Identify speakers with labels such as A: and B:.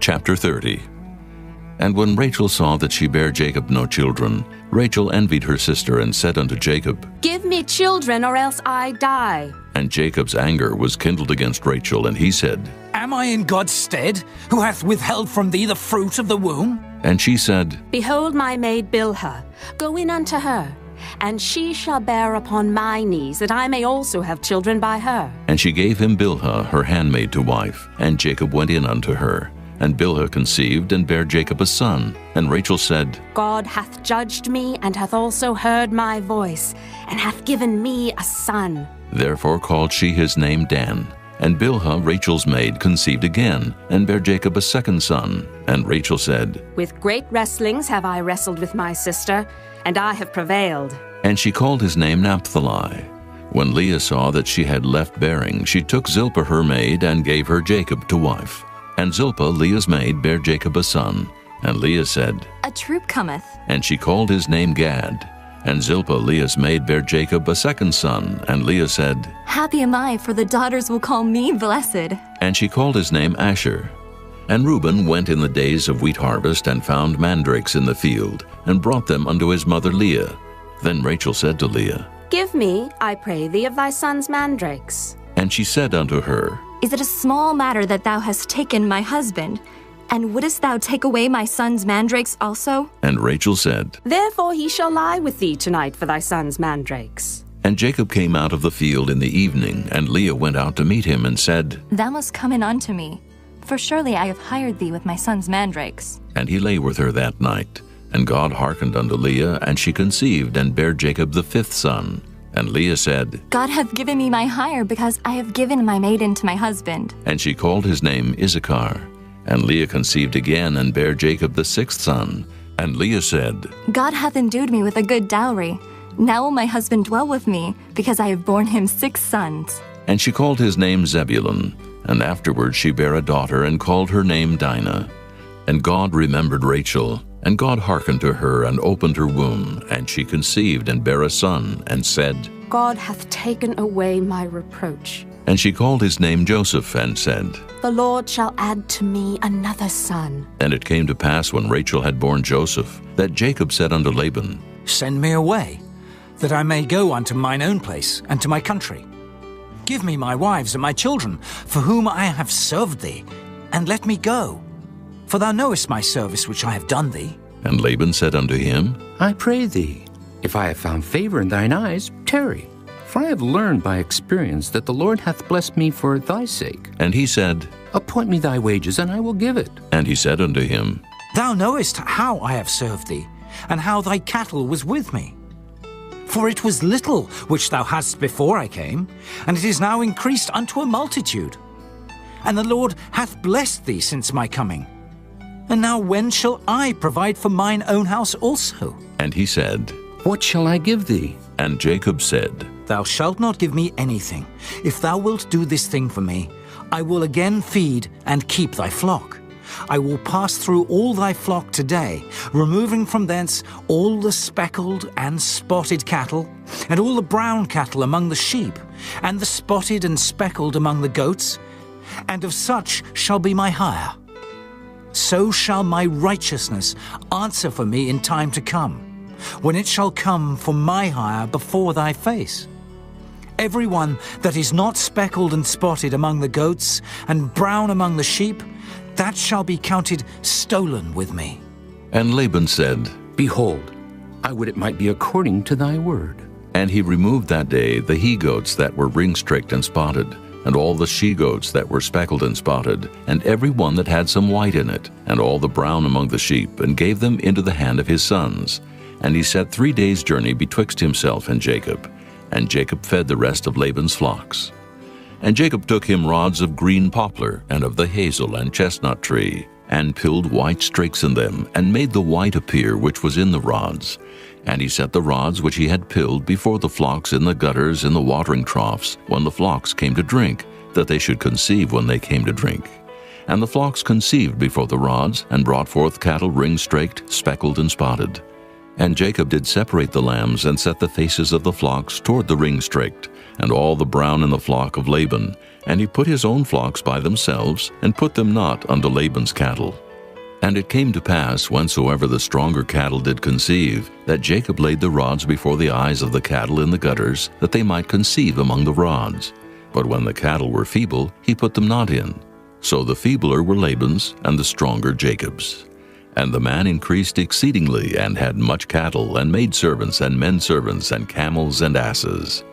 A: Chapter 30. And when Rachel saw that she bare Jacob no children, Rachel envied her sister and said unto Jacob,
B: Give me children, or else I die.
A: And Jacob's anger was kindled against Rachel, and he said,
C: Am I in God's stead, who hath withheld from thee the fruit of the womb?
A: And she said,
B: Behold my maid Bilhah, go in unto her, and she shall bear upon my knees, that I may also have children by her.
A: And she gave him Bilhah her handmaid to wife, and Jacob went in unto her. And Bilhah conceived and bare Jacob a son. And Rachel said,
B: God hath judged me, and hath also heard my voice, and hath given me a son.
A: Therefore called she his name Dan. And Bilhah, Rachel's maid, conceived again, and bare Jacob a second son. And Rachel said,
B: With great wrestlings have I wrestled with my sister, and I have prevailed.
A: And she called his name Naphtali. When Leah saw that she had left bearing, she took Zilpah her maid, and gave her Jacob to wife. And Zilpah, Leah's maid, bare Jacob a son. And Leah said,
D: A troop cometh.
A: And she called his name Gad. And Zilpah, Leah's maid, bare Jacob a second son. And Leah said,
D: Happy am I, for the daughters will call me blessed.
A: And she called his name Asher. And Reuben went in the days of wheat harvest, and found mandrakes in the field, and brought them unto his mother Leah. Then Rachel said to Leah,
B: Give me, I pray thee, of thy son's mandrakes.
A: And she said unto her,
D: Is it a small matter that thou hast taken my husband? And wouldest thou take away my son's mandrakes also?
A: And Rachel said,
B: Therefore he shall lie with thee tonight for thy son's mandrakes.
A: And Jacob came out of the field in the evening, and Leah went out to meet him, and said,
D: Thou must come in unto me, for surely I have hired thee with my son's mandrakes.
A: And he lay with her that night. And God hearkened unto Leah, and she conceived, and bare Jacob the fifth son. And Leah said,
D: God hath given me my hire, because I have given my maiden to my husband.
A: And she called his name Issachar. And Leah conceived again, and bare Jacob the sixth son. And Leah said,
D: God hath endued me with a good dowry. Now will my husband dwell with me, because I have borne him 6 sons.
A: And she called his name Zebulun. And afterward she bare a daughter, and called her name Dinah. And God remembered Rachel, and God hearkened to her, and opened her womb. And she conceived, and bare a son, and said,
B: God hath taken away my reproach.
A: And she called his name Joseph, and said,
B: The Lord shall add to me another son.
A: And it came to pass, when Rachel had borne Joseph, that Jacob said unto Laban,
C: Send me away, that I may go unto mine own place, and to my country. Give me my wives and my children, for whom I have served thee, and let me go. For thou knowest my service which I have done thee.
A: And Laban said unto him,
E: I pray thee, if I have found favor in thine eyes, tarry. For I have learned by experience that the Lord hath blessed me for thy sake.
A: And he said,
E: Appoint me thy wages, and I will give it.
A: And he said unto him,
C: Thou knowest how I have served thee, and how thy cattle was with me. For it was little which thou hadst before I came, and it is now increased unto a multitude. And the Lord hath blessed thee since my coming. And now when shall I provide for mine own house also?
A: And he said,
E: What shall I give thee?
A: And Jacob said,
C: Thou shalt not give me anything. If thou wilt do this thing for me, I will again feed and keep thy flock. I will pass through all thy flock today, removing from thence all the speckled and spotted cattle, and all the brown cattle among the sheep, and the spotted and speckled among the goats, and of such shall be my hire. So shall my righteousness answer for me in time to come, when it shall come for my hire before thy face. Every one that is not speckled and spotted among the goats, and brown among the sheep, that shall be counted stolen with me.
A: And Laban said,
E: Behold, I would it might be according to thy word.
A: And he removed that day the he-goats that were ring-streaked and spotted, and all the she-goats that were speckled and spotted, and every one that had some white in it, and all the brown among the sheep, and gave them into the hand of his sons. And he set 3 days' journey betwixt himself and Jacob. And Jacob fed the rest of Laban's flocks. And Jacob took him rods of green poplar, and of the hazel and chestnut tree, and pilled white streaks in them, and made the white appear which was in the rods. And he set the rods which he had pilled before the flocks in the gutters in the watering troughs, when the flocks came to drink, that they should conceive when they came to drink. And the flocks conceived before the rods, and brought forth cattle ring-straked, speckled, and spotted. And Jacob did separate the lambs, and set the faces of the flocks toward the ring-straked, and all the brown in the flock of Laban, And he put his own flocks by themselves, and put them not unto Laban's cattle. And it came to pass, whensoever the stronger cattle did conceive, that Jacob laid the rods before the eyes of the cattle in the gutters, that they might conceive among the rods. But when the cattle were feeble, he put them not in. So the feebler were Laban's, and the stronger Jacob's. And the man increased exceedingly, and had much cattle, and maidservants, and menservants, and camels, and asses.